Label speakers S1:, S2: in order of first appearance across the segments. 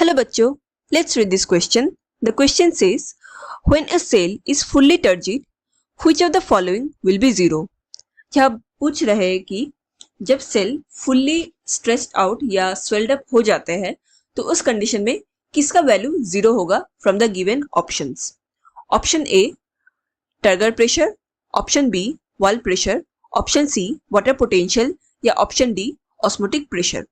S1: Hello बच्चों, let's read this question. The question says, when a cell is fully turgid, which of the following will be zero? यह पूछ रहे हैं कि जब सेल फुल्ली स्ट्रेस्ड आउट या swelled up हो जाते हैं तो उस कंडीशन में किसका वैल्यू जीरो होगा from the given options. Option A turgor pressure, option B wall pressure, option C water potential या option D osmotic pressure.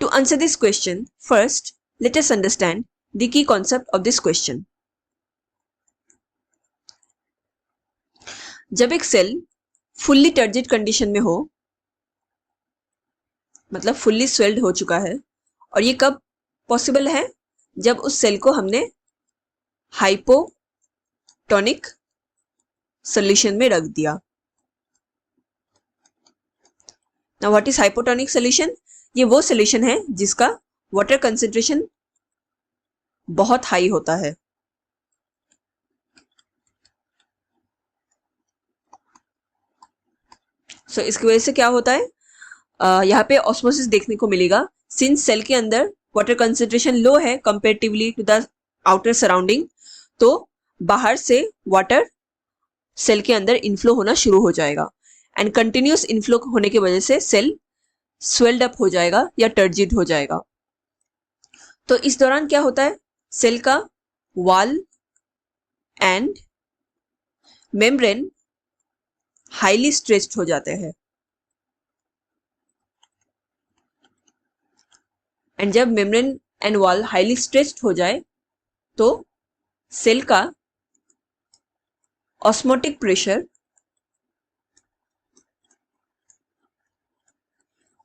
S1: To answer this question, first let us understand the key concept of this question. जब एक cell fully turgid condition में हो, मतलब fully swelled हो चुका है, और ये कब पॉसिबल है? जब उस सेल को हमने हाइपोटोनिक सॉल्यूशन में रख दिया. Now what is hypotonic solution? ये वो सॉल्यूशन है जिसका वाटर कंसेंट्रेशन बहुत हाई होता है. सो इसकी वजह से क्या होता है, यहाँ पे ऑस्मोसिस देखने को मिलेगा. सिंस सेल के अंदर वाटर कंसेंट्रेशन लो है comparatively to the outer surrounding, तो बाहर से वाटर सेल के अंदर इनफ्लो होना शुरू हो जाएगा एंड कंटिन्यूस इनफ्लो होने की वजह से सेल स्वेल्ड अप हो जाएगा या टर्जिड हो जाएगा. तो इस दौरान क्या होता है, सेल का wall and membrane highly stressed हो जाते हैं. एंड जब membrane and wall highly stressed हो जाए तो सेल का ऑस्मोटिक प्रेशर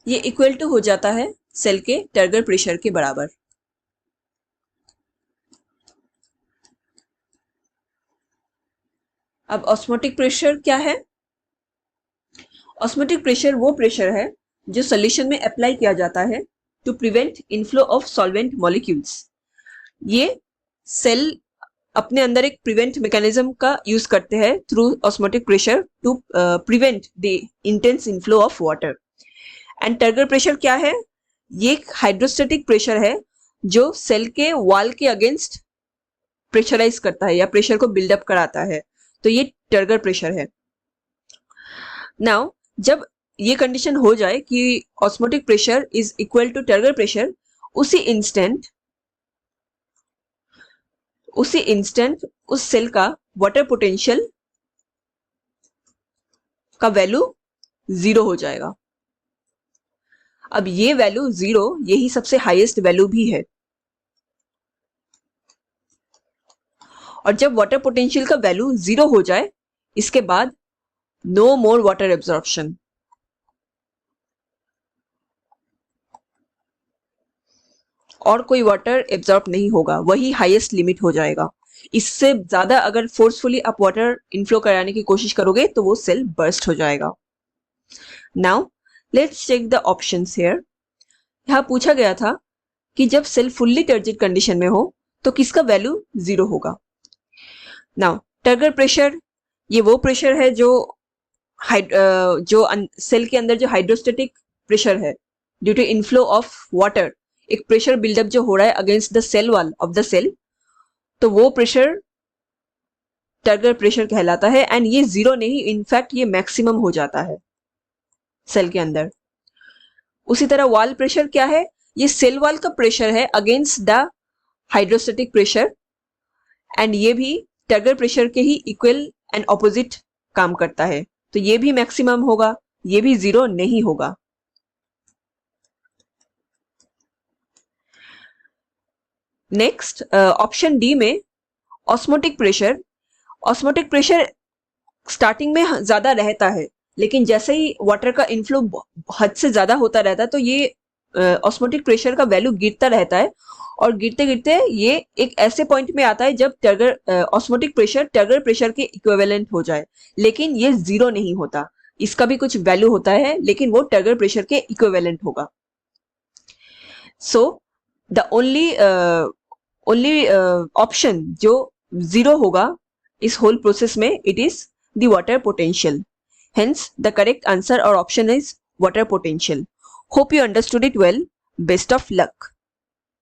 S1: ये इक्वल टू हो जाता है सेल के टर्गर प्रेशर के बराबर. अब ऑस्मोटिक प्रेशर क्या है? ऑस्मोटिक प्रेशर वो प्रेशर है जो सॉल्यूशन में अप्लाई किया जाता है to prevent inflow of solvent molecules. ये सेल अपने अंदर एक प्रिवेंट मैकेनिज्म का यूज करते हैं through osmotic pressure to prevent the intense inflow of water. And turgor pressure क्या है? ये एक हाइड्रोस्टेटिक प्रेशर है जो सेल के वॉल के अगेंस्ट प्रेशराइज करता है या प्रेशर को बिल्डअप कराता है. तो ये टर्गर प्रेशर है. नाउ जब ये कंडीशन हो जाए कि osmotic pressure is equal to turgor pressure, उसी इंस्टेंट उस सेल का वाटर पोटेंशियल का वैल्यू जीरो हो जाएगा. अब ये वैल्यू जीरो यही सबसे हाईएस्ट वैल्यू भी है. और जब वाटर पोटेंशियल का वैल्यू जीरो हो जाए, इसके बाद नो मोर वाटर एब्जॉर्प्शन. और कोई वाटर एब्जॉर्ब नहीं होगा, वही हाईएस्ट लिमिट हो जाएगा. इससे ज्यादा अगर फोर्सफुली आप वाटर इनफ्लो कराने की कोशिश करोगे तो वो सेल बर्स्ट हो जाएगा. Now let's check the options here. यहाँ पूछा गया था कि जब सेल फुल्ली टर्जिड कंडीशन में हो तो किसका वैल्यू जीरो होगा. नाउ टर्गर प्रेशर ये वो प्रेशर है जो सेल के अंदर जो हाइड्रोस्टेटिक प्रेशर है due to inflow of water, एक प्रेशर बिल्डअप जो हो रहा है against the cell wall of the cell, तो वो प्रेशर टर्गर प्रेशर कहलाता है. एंड ये जीरो नहीं, इनफैक्ट ये मैक्सिमम हो जाता है सेल के अंदर. उसी तरह वॉल प्रेशर क्या है? ये सेल वॉल का प्रेशर है against the hydrostatic pressure and ये भी टर्गर प्रेशर के ही इक्वल एंड ऑपोजिट काम करता है. तो ये भी मैक्सिमम होगा, ये भी जीरो नहीं होगा. नेक्स्ट ऑप्शन डी में ऑस्मोटिक प्रेशर स्टार्टिंग में ज्यादा रहता है, लेकिन जैसे ही वाटर का इनफ्लो हद से ज्यादा होता रहता है तो ये ऑस्मोटिक प्रेशर का वैल्यू गिरता रहता है और गिरते गिरते ये एक ऐसे पॉइंट में आता है जब ऑस्मोटिक प्रेशर टर्गर प्रेशर के इक्विवेलेंट हो जाए. लेकिन ये जीरो नहीं होता, इसका भी कुछ वैल्यू होता है लेकिन वो टर्गर प्रेशर के इक्विवेलेंट होगा. सो द ओनली ऑप्शन जो जीरो होगा इस होल प्रोसेस में, it is the water potential. Hence, the correct answer or option is water potential. Hope you understood it well. Best of luck.